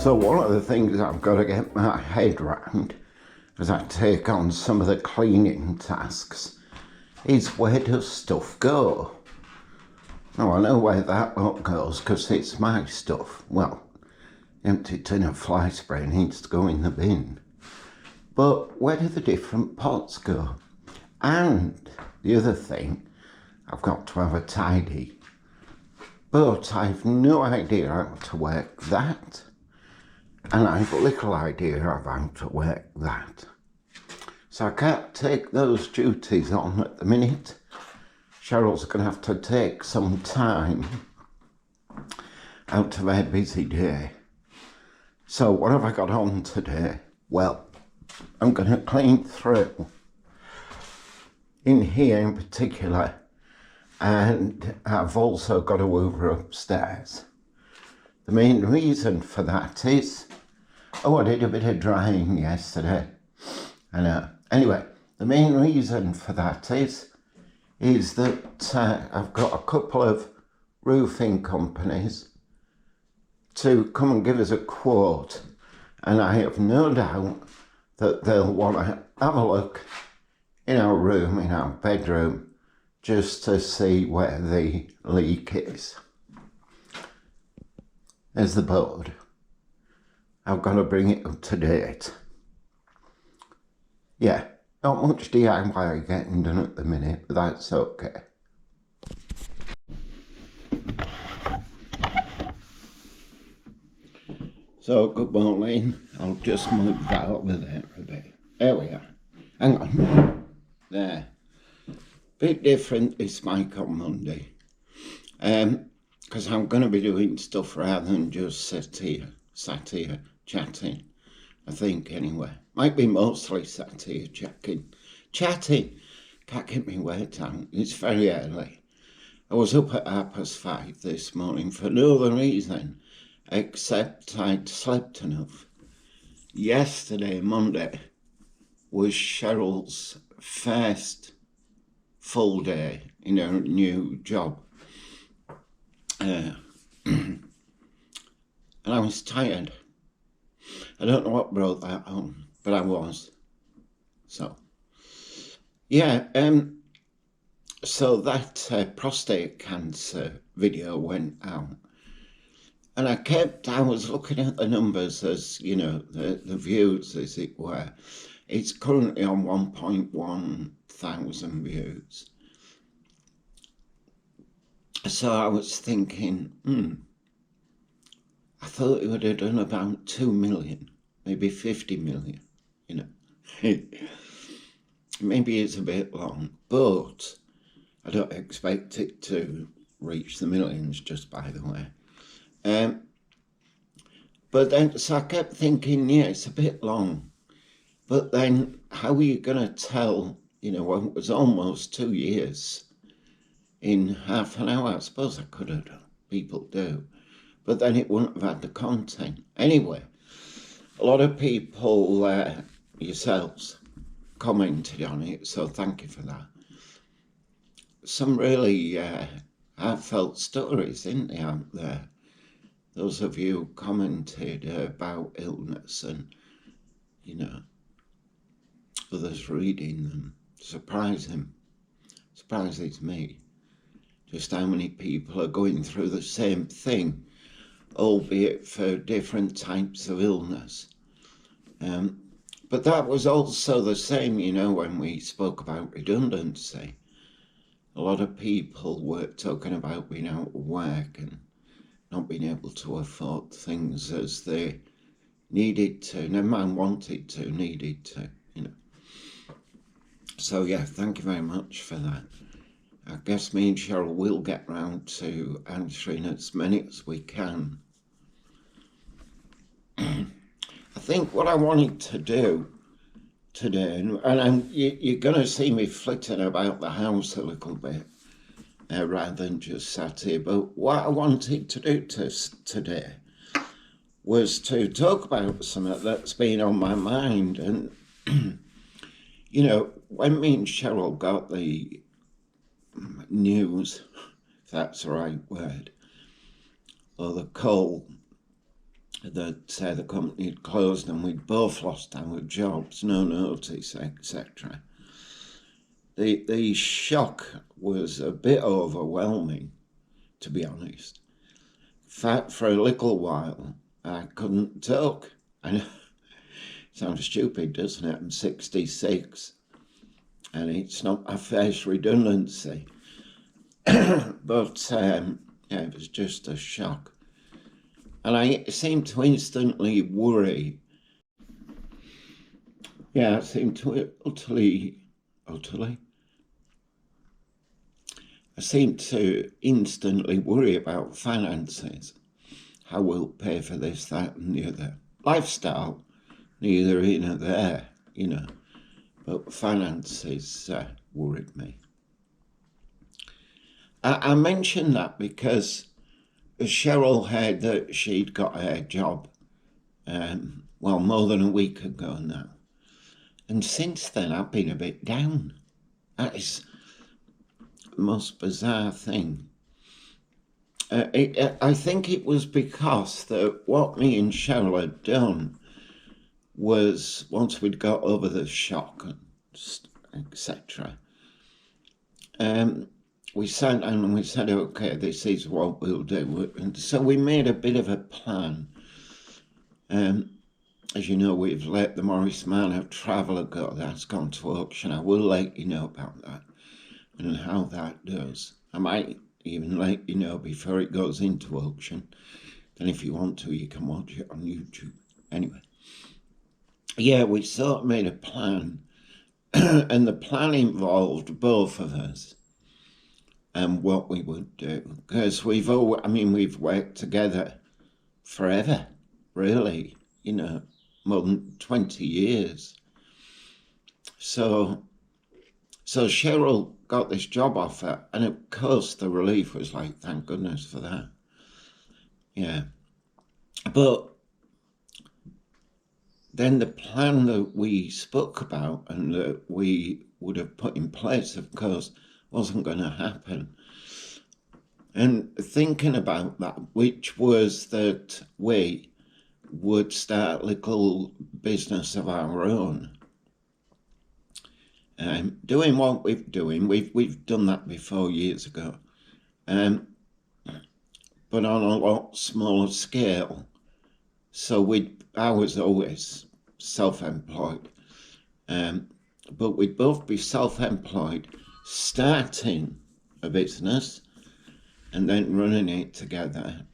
So one of the things I've got to get my head round as I take on some of the cleaning tasks is, where does stuff go? Now I know where that lot goes because it's my stuff. Well, empty tin of fly spray needs to go in the bin. But where do the different pots go? And the other thing, I've got to have a tidy. But I've no idea how to work that. And I've little idea of how to work that. So I can't take those duties on at the minute. Cheryl's going to have to take some time out of her busy day. So what have I got on today? Well, I'm going to clean through in here in particular, and I've also got to hoover upstairs. The main reason for that is, I did a bit of drying yesterday. I know. Anyway, the main reason for that is that I've got a couple of roofing companies to come and give us a quote, and I have no doubt that they'll want to have a look in our room, in our bedroom, just to see where the leak is. There's the board. I've got to bring it up to date. Yeah, not much DIY getting done at the minute, but that's okay. So, good morning. I'll just move that over there a bit. There we are. Hang on. There. Bit different this mic on Monday. Because I'm going to be doing stuff rather than just sat here chatting. I think, anyway. Might be mostly sat here chatting. Can't get me words out. It's very early. I was up at 5:30 this morning for no other reason except I'd slept enough. Yesterday, Monday, was Cheryl's first full day in her new job. And I was tired. I don't know what brought that on, but I was. So, yeah, so that prostate cancer video went out. And I was looking at the numbers as, you know, the views, as it were. It's currently on 1.1 thousand views. So I was thinking, I thought it would have done about 2 million, maybe 50 million, you know. Maybe it's a bit long, but I don't expect it to reach the millions, just by the way. But then, so I kept thinking, yeah, it's a bit long. But then, how are you going to tell, you know, when it was almost 2 years in half an hour? I suppose I could have done. People do. But then it wouldn't have had the content. Anyway, a lot of people, yourselves, commented on it, so thank you for that. Some really heartfelt stories, isn't there, out there? Those of you who commented about illness and, you know, others reading them, surprises me just how many people are going through the same thing, albeit for different types of illness. But that was also the same, you know, when we spoke about redundancy. A lot of people were talking about being out of work and not being able to afford things as they needed to, never mind wanted to, needed to, you know. So yeah, thank you very much for that. I guess me and Cheryl will get round to answering as many as we can. I think what I wanted to do today, and you're going to see me flitting about the house a little bit, rather than just sat here, but what I wanted to do today was to talk about something that's been on my mind. And, you know, when me and Cheryl got the news, if that's the right word, or the call that the company had closed and we'd both lost our jobs, no notice, etc. The shock was a bit overwhelming, to be honest. For a little while, I couldn't talk. I know, sounds stupid, doesn't it? I'm 66, and it's not my first redundancy. But yeah, it was just a shock. And I seemed to instantly worry. Yeah, I seemed to utterly. I seemed to instantly worry about finances. How we'll pay for this, that, and the other. Lifestyle, neither here nor there, but finances worried me. I mentioned that because Cheryl heard that she'd got her job, more than a week ago now. And since then, I've been a bit down. That is the most bizarre thing. I think it was because that what me and Cheryl had done was, once we'd got over the shock, etc., we sat down and we said, okay, this is what we'll do. And so we made a bit of a plan. As you know, we've let the Morris Manor Traveller go. That's gone to auction. I will let you know about that and how that does. I might even let you know before it goes into auction. And if you want to, you can watch it on YouTube. Anyway, yeah, we sort of made a plan. And the plan involved both of us and what we would do. Because we've worked together forever, really, more than 20 years. So Cheryl got this job offer, and of course the relief was like, thank goodness for that. Yeah. But then the plan that we spoke about and that we would have put in place, of course, wasn't going to happen. And thinking about that, which was that we would start a little business of our own. Doing what we've done that before years ago, but on a lot smaller scale. So I was always self-employed, but we'd both be self-employed, starting a business and then running it together.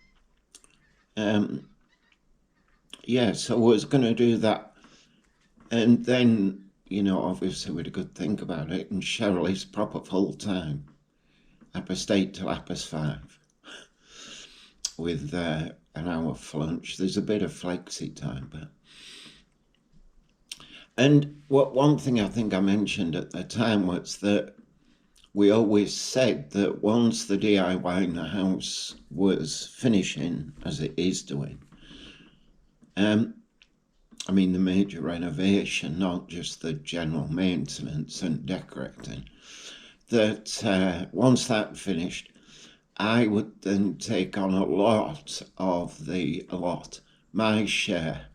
Yeah, so I was going to do that. And then, obviously we had a good think about it. And Cheryl is proper full-time, Appers 8 till Appers 5, with an hour for lunch. There's a bit of flexi time, but... And one thing I think I mentioned at the time was that we always said that once the DIY in the house was finishing, as it is doing, the major renovation, not just the general maintenance and decorating, that once that finished, I would then take on my share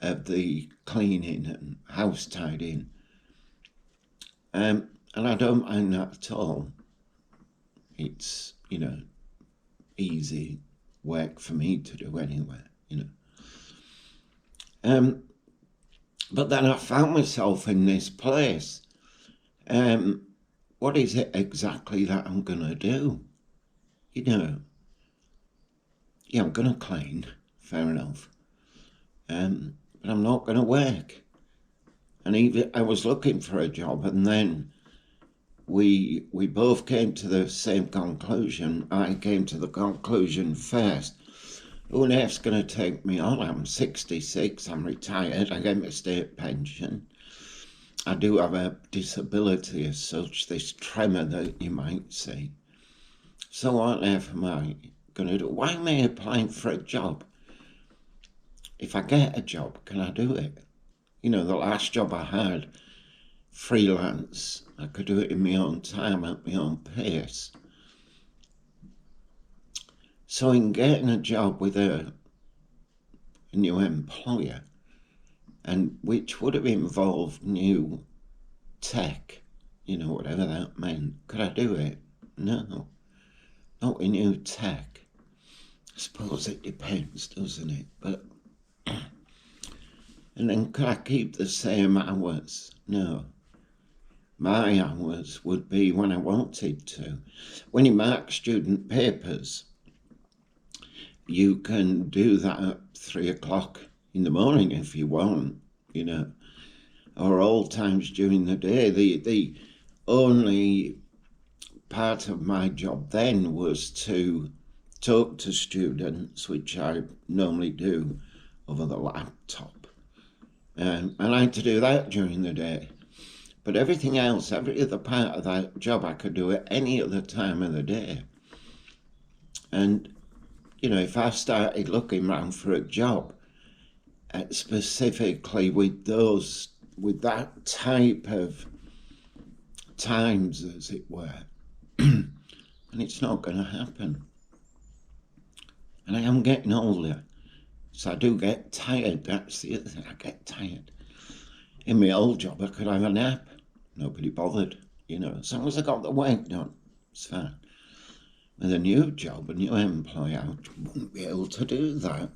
of the cleaning and house tidying. And I don't mind that at all. It's, easy work for me to do anyway, But then I found myself in this place. What is it exactly that I'm going to do? Yeah, I'm going to clean, fair enough. But I'm not going to work. And even I was looking for a job, and then we both came to the same conclusion. I came to the conclusion first, who on earth's going to take me on? I'm 66, I'm retired, I get my state pension. I do have a disability as such, this tremor that you might see. So what on earth am I going to do? Why am I applying for a job? If I get a job, can I do it? The last job I had, freelance, I could do it in my own time, at my own pace. So in getting a job with a new employer, and which would have involved new tech, whatever that meant. Could I do it? No, not with new tech. I suppose it depends, doesn't it? But and then could I keep the same hours? No. My hours would be when I wanted to. When you mark student papers, you can do that at 3 o'clock in the morning if you want, or all times during the day. The only part of my job then was to talk to students, which I normally do over the laptop. And I like to do that during the day. But everything else, every other part of that job, I could do at any other time of the day. And, if I started looking around for a job, specifically with that type of times, as it were, and it's not going to happen. And I am getting older, so I do get tired. That's the other thing, I get tired. In my old job, I could have a nap. Nobody bothered, as long as I got the work done, it's fine. With a new job, a new employer, I wouldn't be able to do that,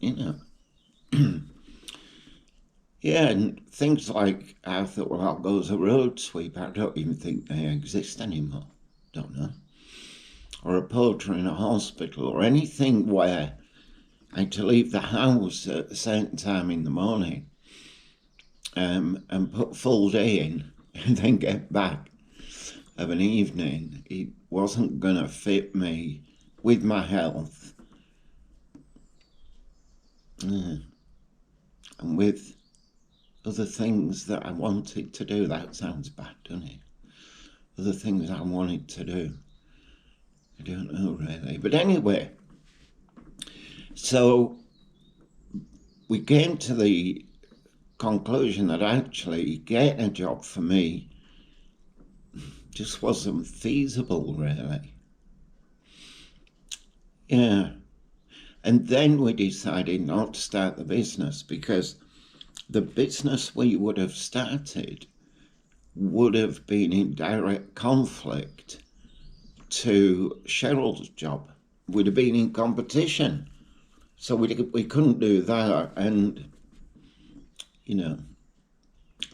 Yeah, and things like, I thought, well, I'll go as a road sweeper. I don't even think they exist anymore. Don't know. Or a porter in a hospital, or anything where I had to leave the house at a certain time in the morning and put full day in and then get back of an evening. It wasn't going to fit me with my health and with other things that I wanted to do. That sounds bad, doesn't it? Other things I wanted to do. I don't know really. But anyway, so we came to the conclusion that actually getting a job for me just wasn't feasible, really. Yeah. And then we decided not to start the business, because the business we would have started would have been in direct conflict to Cheryl's job. We'd have been in competition. So we couldn't do that. And,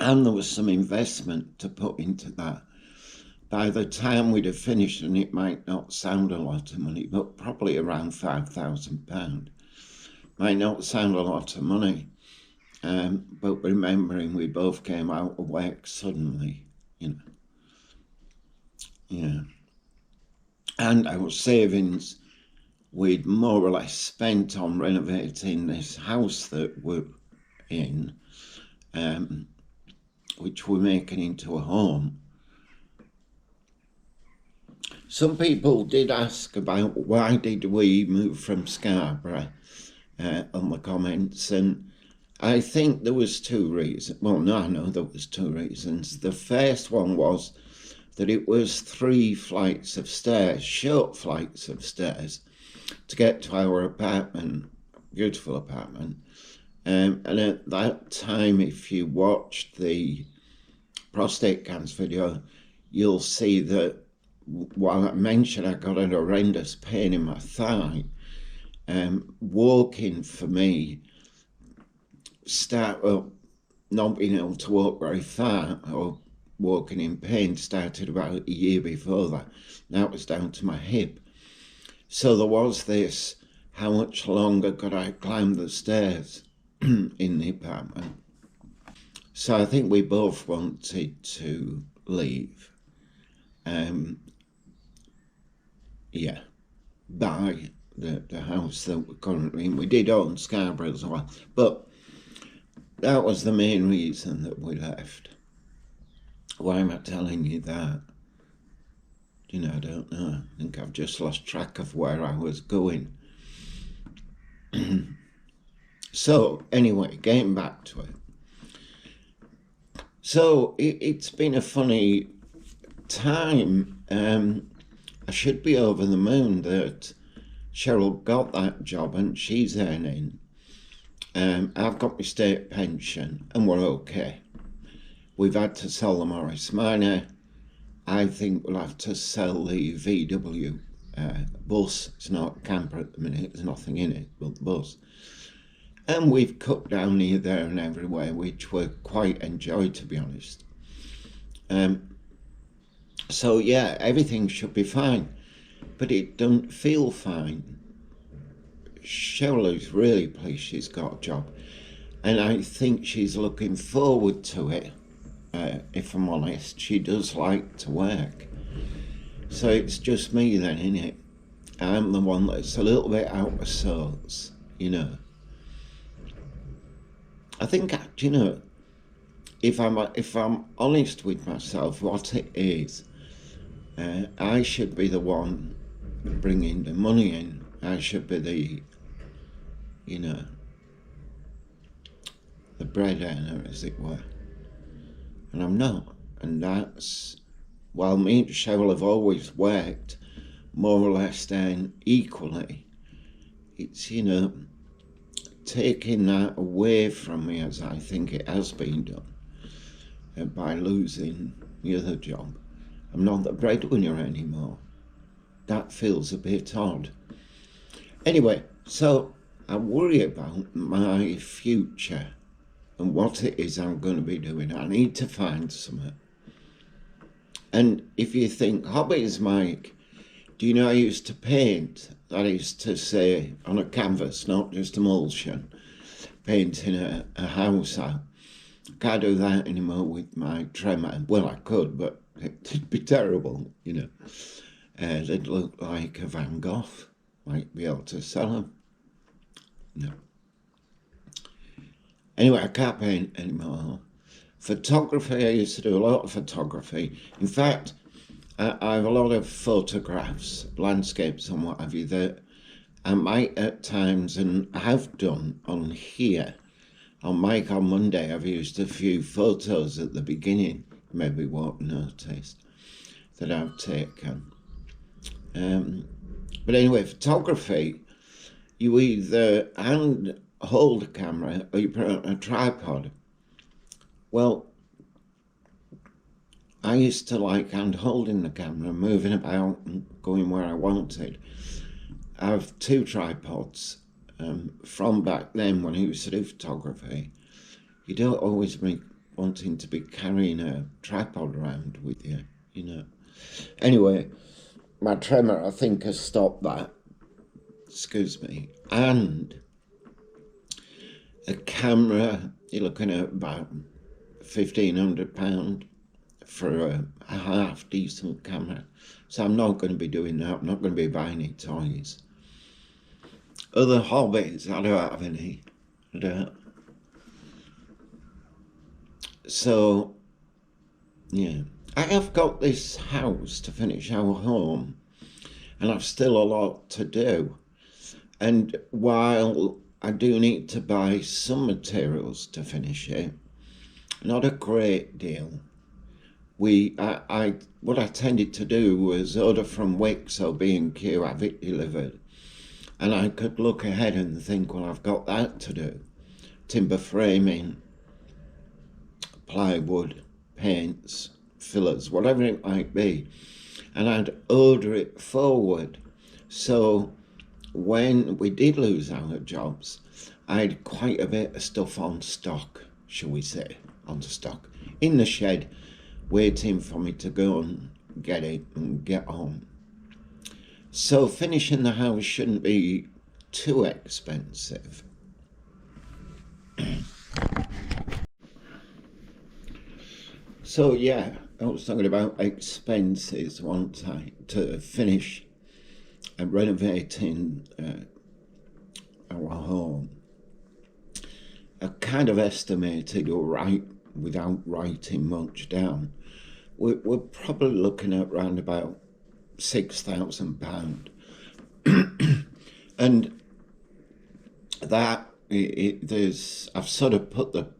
and there was some investment to put into that. By the time we'd have finished, and it might not sound a lot of money, but probably around £5,000. Might not sound a lot of money, but remembering we both came out of work suddenly, Yeah. And our savings we'd more or less spent on renovating this house that we're in, which we're making into a home. Some people did ask about why did we move from Scarborough on the comments, and I think there was two reasons. Well, no, I know there was two reasons. The first one was that it was 3 flights of stairs, short flights of stairs, to get to our apartment, beautiful apartment. And at that time, if you watched the prostate cancer video, you'll see that while I mentioned I got a horrendous pain in my thigh, walking for me, not being able to walk very far or walking in pain started about a year before that. Now it was down to my hip. So there was this, how much longer could I climb the stairs in the apartment? So I think we both wanted to leave. Buy the house that we're currently in. We did own Scarborough as well, but that was the main reason that we left. Why am I telling you that? I don't know. I think I've just lost track of where I was going. So, anyway, getting back to it. So, it's been a funny time. I should be over the moon that Cheryl got that job and she's earning I've got my state pension and we're okay. We've had to sell the Morris Minor. I think we'll have to sell the VW bus. It's not a camper at the minute, there's nothing in it but the bus. And we've cut down here, there and everywhere, which we quite enjoy, to be honest. So yeah, everything should be fine, but it don't feel fine. Shirley's really pleased she's got a job, and I think she's looking forward to it. If I'm honest, she does like to work. So it's just me then, innit? I'm the one that's a little bit out of sorts, you know. I think, you know, if I'm honest with myself, what it is, I should be the one bringing the money in. I should be the, you know, the bread earner, as it were. And I'm not. And that's, while me and Cheryl have always worked more or less then equally, it's, you know, taking that away from me, as I think it has been done, by losing the other job. I'm not the breadwinner anymore. That feels a bit odd. Anyway, so I worry about my future and what it is I'm going to be doing. I need to find something. And if you think hobbies, Mike, do you know I used to paint? That is to say, on a canvas, not just emulsion, painting a house out. I can't do that anymore with my tremor. Well, I could, but it'd be terrible, you know. They'd look like a Van Gogh. Might be able to sell them. No. Anyway, I can't paint anymore. Photography, I used to do a lot of photography. In fact, I have a lot of photographs, landscapes and what have you, that I might at times, and I have done on here, on Mike on Monday, I've used a few photos at the beginning, maybe won't notice, that I've taken. But anyway, photography, you either hand hold a camera or you put it on a tripod. Well, I used to like hand holding the camera, moving about and going where I wanted. I have two tripods from back then when I used to do photography. You don't always be wanting to be carrying a tripod around with you, you know. Anyway, my tremor, I think, has stopped that. Excuse me. And a camera, you're looking at about £1,500 for a half decent camera. So I'm not going to be doing that. I'm not going to be buying any toys. Other hobbies, I don't have any. I don't. So, yeah. I have got this house to finish our home, and I've still a lot to do. And while I do need to buy some materials to finish it, not a great deal. What I tended to do was order from Wix or B&Q, have it delivered. And I could look ahead and think, well, I've got that to do. Timber framing, plywood, paints, fillers, whatever it might be. And I'd order it forward. So when we did lose our jobs, I had quite a bit of stuff on stock, shall we say, on stock, in the shed, waiting for me to go and get it and get on. So finishing the house shouldn't be too expensive. So yeah, I was talking about expenses one time to finish renovating our home. I kind of estimated, right, without writing much down, we're probably looking at around about £6,000. And that, I've sort of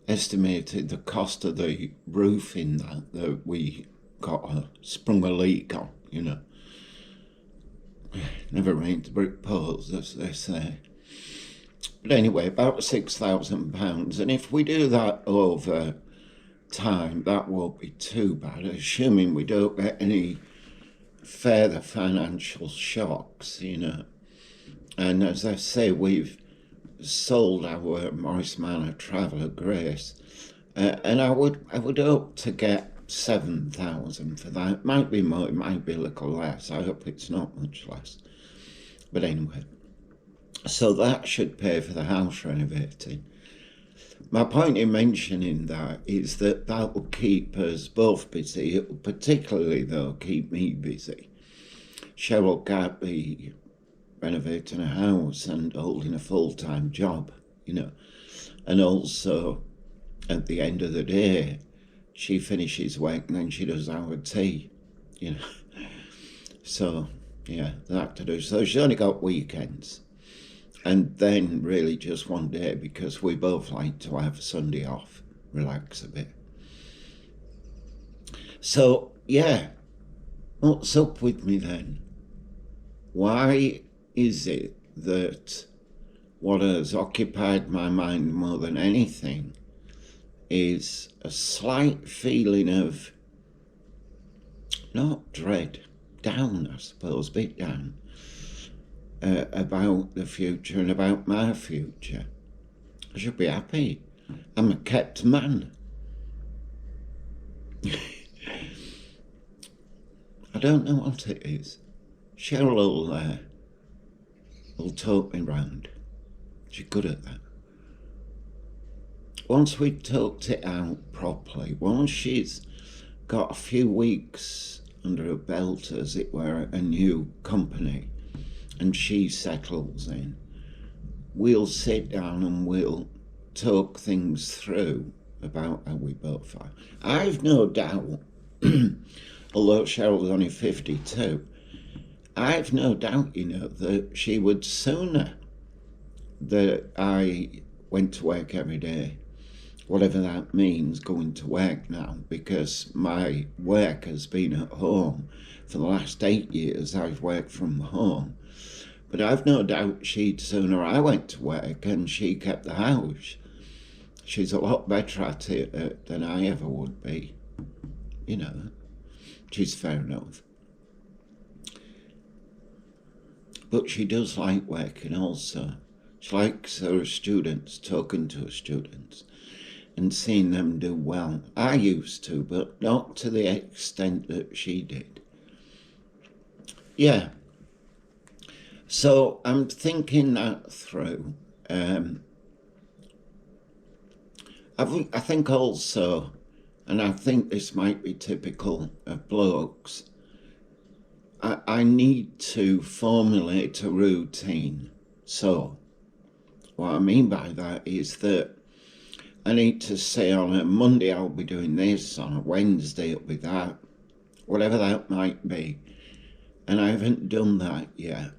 estimated the cost of the roof in that we sprung a leak on, you know. Never rains brick poles, as they say. But anyway, about £6,000. And if we do that over time, that won't be too bad, assuming we don't get any further financial shocks, you know. And as I say, we've sold our Morris Manor Traveller Grace, and I would hope to get 7,000 for that. It might be more, it might be a little less. I hope it's not much less. But anyway, so that should pay for the house renovating. My point in mentioning that is that will keep us both busy. It will particularly, though, keep me busy. Cheryl can't be renovating a house and holding a full-time job, you know. And also, at the end of the day, she finishes work and then she does our tea, you know. So, yeah, that to do. So she's only got weekends. And then really just one day, because we both like to have Sunday off, relax a bit. So, yeah, what's up with me then? Why is it that what has occupied my mind more than anything is a slight feeling of, not dread, down, I suppose, a bit down, about the future and about my future? I should be happy. I'm a kept man. I don't know what it is. Cheryl will talk me round. She's good at that. Once we've talked it out properly, once she's got a few weeks under her belt, as it were, a new company, and she settles in, we'll sit down and we'll talk things through about how we both are. I've no doubt, although Cheryl's only 52, I've no doubt, you know, that she would sooner that I went to work every day, whatever that means, going to work now, because my work has been at home. For the last 8 years, I've worked from home. But I've no doubt she'd sooner I went to work and she kept the house. She's a lot better at it than I ever would be. You know, she's fair enough. But she does like working also. She likes her students, talking to her students and seeing them do well. I used to, but not to the extent that she did. Yeah. So I'm thinking that through. I think also, and I think this might be typical of blokes, I need to formulate a routine. So what I mean by that is that I need to say on a Monday I'll be doing this, on a Wednesday it'll be that, whatever that might be. And I haven't done that yet.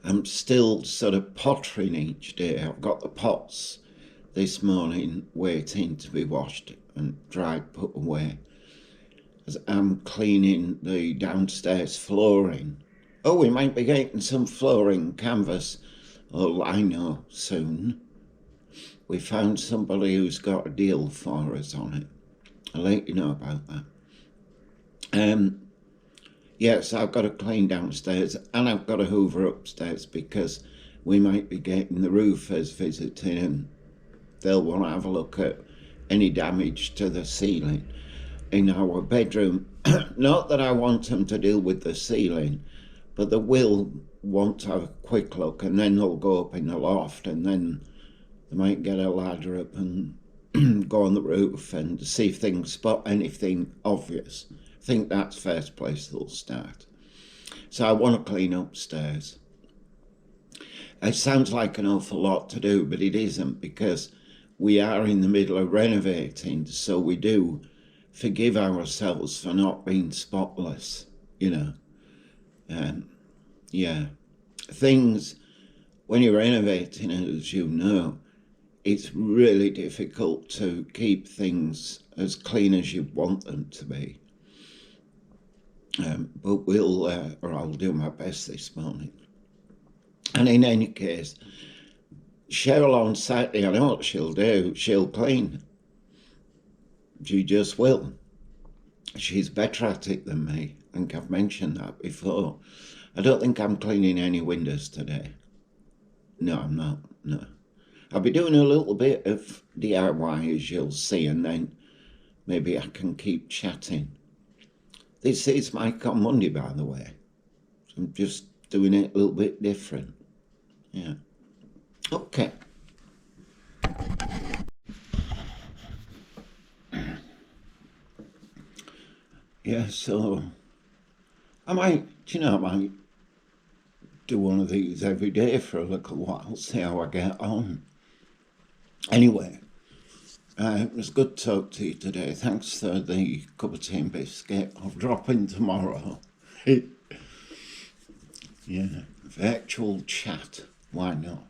I'm still sort of pottering each day. I've got the pots this morning waiting to be washed and dried, put away. As I'm cleaning the downstairs flooring. Oh, we might be getting some flooring canvas or lino soon. We found somebody who's got a deal for us on it. I'll let you know about that. Yes, I've got to clean downstairs and I've got to hoover upstairs because we might be getting the roofers visiting and they'll want to have a look at any damage to the ceiling in our bedroom. Not that I want them to deal with the ceiling, but they will want to have a quick look and then they'll go up in the loft and then they might get a ladder up and go on the roof and see if they can spot anything obvious. I think that's first place they'll start. So I want to clean upstairs. It sounds like an awful lot to do, but it isn't, because we are in the middle of renovating, so we do forgive ourselves for not being spotless, you know. Yeah. Things, when you're renovating, as you know, it's really difficult to keep things as clean as you want them to be. But I'll do my best this morning. And in any case, Cheryl on Saturday, I know what she'll do. She'll clean. She just will. She's better at it than me. I think I've mentioned that before. I don't think I'm cleaning any windows today. No, I'm not. No. I'll be doing a little bit of DIY, as you'll see, and then maybe I can keep chatting. This is Mike on Monday, by the way. I'm just doing it a little bit different. Yeah. Okay. Yeah, so I might do one of these every day for a little while, see how I get on. Anyway, it was good to talk to you today. Thanks for the cup of tea and biscuit. I'll drop in tomorrow. Yeah, virtual chat. Why not?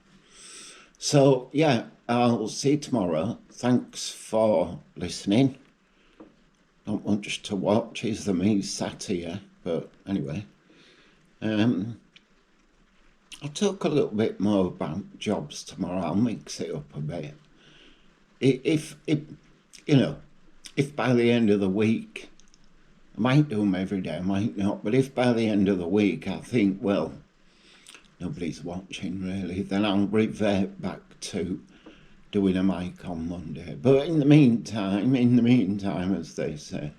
So, yeah, I'll see you tomorrow. Thanks for listening. Not much to watch, is there me sat here? But anyway, I'll talk a little bit more about jobs tomorrow. I'll mix it up a bit. If by the end of the week, I might do them every day, I might not, but if by the end of the week I think, well, nobody's watching really, then I'll revert back to doing a mic on Monday. But in the meantime, as they say,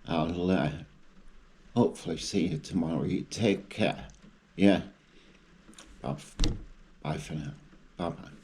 I'll hopefully see you tomorrow. You take care. Yeah. Bye for now. Bye-bye.